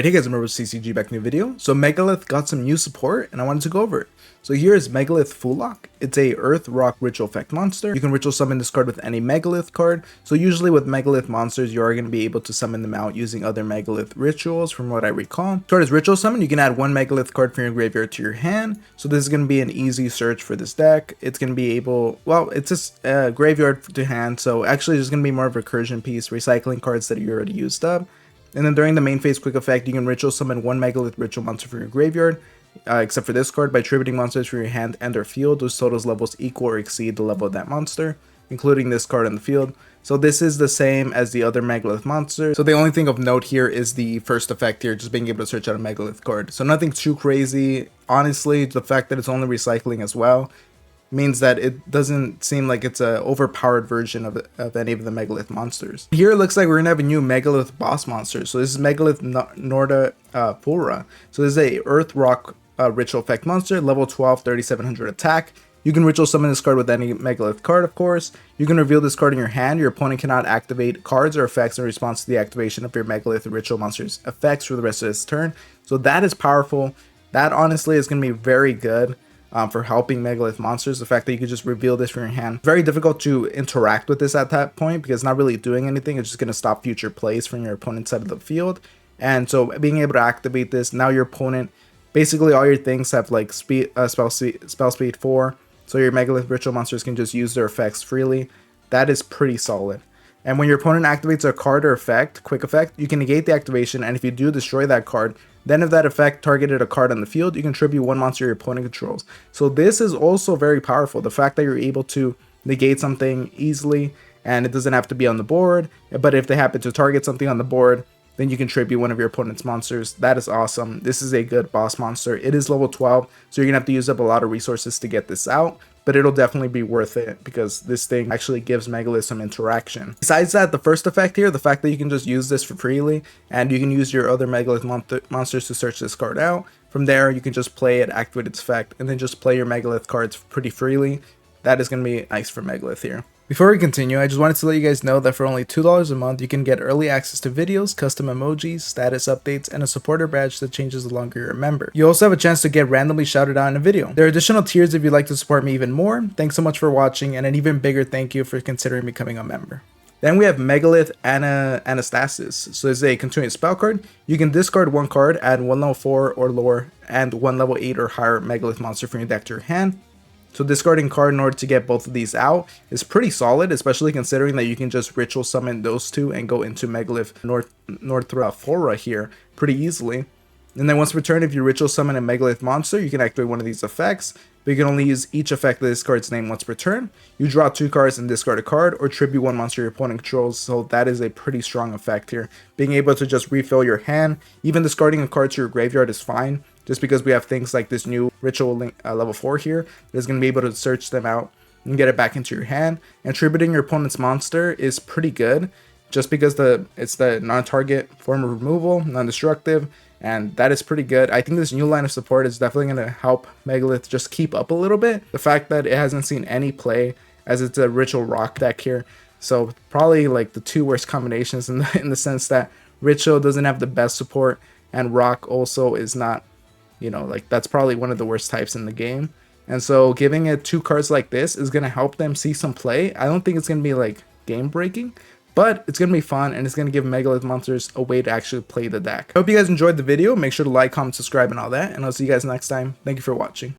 Hey guys, remember CCG back in the video. So Megalith got some new support and I wanted to go over it. So here is Megalith Full Lock. It's a Earth Rock Ritual Effect monster. You can ritual summon this card with any Megalith card. So usually with Megalith monsters, you are going to be able to summon them out using other Megalith rituals from what I recall. This card is ritual summon. You can add one Megalith card from your graveyard to your hand. So this is going to be an easy search for this deck. It's going to be able, well, it's just graveyard to hand. So actually there's going to be more of a recursion piece, recycling cards that you already used up. And then during the main phase quick effect, you can ritual summon one Megalith ritual monster from your graveyard, except for this card, by attributing monsters from your hand and their field whose totals levels equal or exceed the level of that monster, including this card in the field. So this is the same as the other Megalith monsters. So the only thing of note here is the first effect here, just being able to search out a Megalith card. So nothing too crazy. Honestly, the fact that it's only recycling as well means that it doesn't seem like it's a overpowered version of any of the Megalith monsters. Here it looks like we're gonna have a new Megalith boss monster. So this is Megalith Norda Fura. So this is a Earth Rock ritual effect monster, level 12, 3700 attack. You can ritual summon this card with any Megalith card, of course. You can reveal this card in your hand. Your opponent cannot activate cards or effects in response to the activation of your Megalith ritual monster's effects for the rest of this turn. So that is powerful. That honestly is going to be very good for helping Megalith monsters. The fact that you could just reveal this from your hand. Very difficult to interact with this at that point because it's not really doing anything. It's just going to stop future plays from your opponent's side of the field. And so being able to activate this, now your opponent, basically all your things have like spell speed 4. So your Megalith ritual monsters can just use their effects freely. That is pretty solid. And when your opponent activates a card or effect, quick effect, you can negate the activation, and if you do destroy that card, then if that effect targeted a card on the field, you can tribute one monster your opponent controls. So this is also very powerful. The fact that you're able to negate something easily, and it doesn't have to be on the board, but if they happen to target something on the board, then you can tribute one of your opponent's monsters. That is awesome. This is a good boss monster. It is level 12, so you're going to have to use up a lot of resources to get this out, but it'll definitely be worth it because this thing actually gives Megalith some interaction. Besides that, the first effect here, the fact that you can just use this for freely, and you can use your other Megalith monsters to search this card out. From there, you can just play it, activate its effect, and then just play your Megalith cards pretty freely. That is going to be nice for Megalith here. Before we continue, I just wanted to let you guys know that for only $2 a month, you can get early access to videos, custom emojis, status updates, and a supporter badge that changes the longer you're a member. You also have a chance to get randomly shouted out in a video. There are additional tiers if you'd like to support me even more. Thanks so much for watching, and an even bigger thank you for considering becoming a member. Then we have Megalith Anastasis. So this is a continuous spell card. You can discard one card, add one level 4 or lower, and one level 8 or higher Megalith monster from your deck to your hand. So discarding card in order to get both of these out is pretty solid, especially considering that you can just ritual summon those two and go into Megalith Northrafora here pretty easily. And then once returned, if you ritual summon a Megalith monster, you can activate one of these effects, but you can only use each effect of this card's name once per turn. You draw 2 cards and discard a card, or tribute one monster your opponent controls, so that is a pretty strong effect here. Being able to just refill your hand, even discarding a card to your graveyard is fine, just because we have things like this new ritual level 4 here that's going to be able to search them out and get it back into your hand. And tributing your opponent's monster is pretty good, just because it's the non-target form of removal, non-destructive, and that is pretty good. I think this new line of support is definitely going to help Megalith just keep up a little bit. The fact that it hasn't seen any play as it's a ritual rock deck here, so probably like the 2 worst combinations in the sense that ritual doesn't have the best support and rock also is not, you know, like that's probably one of the worst types in the game. And so giving it 2 cards like this is going to help them see some play. I don't think it's going to be like game breaking, but it's going to be fun and it's going to give Megalith monsters a way to actually play the deck. I hope you guys enjoyed the video. Make sure to like, comment, subscribe, and all that. And I'll see you guys next time. Thank you for watching.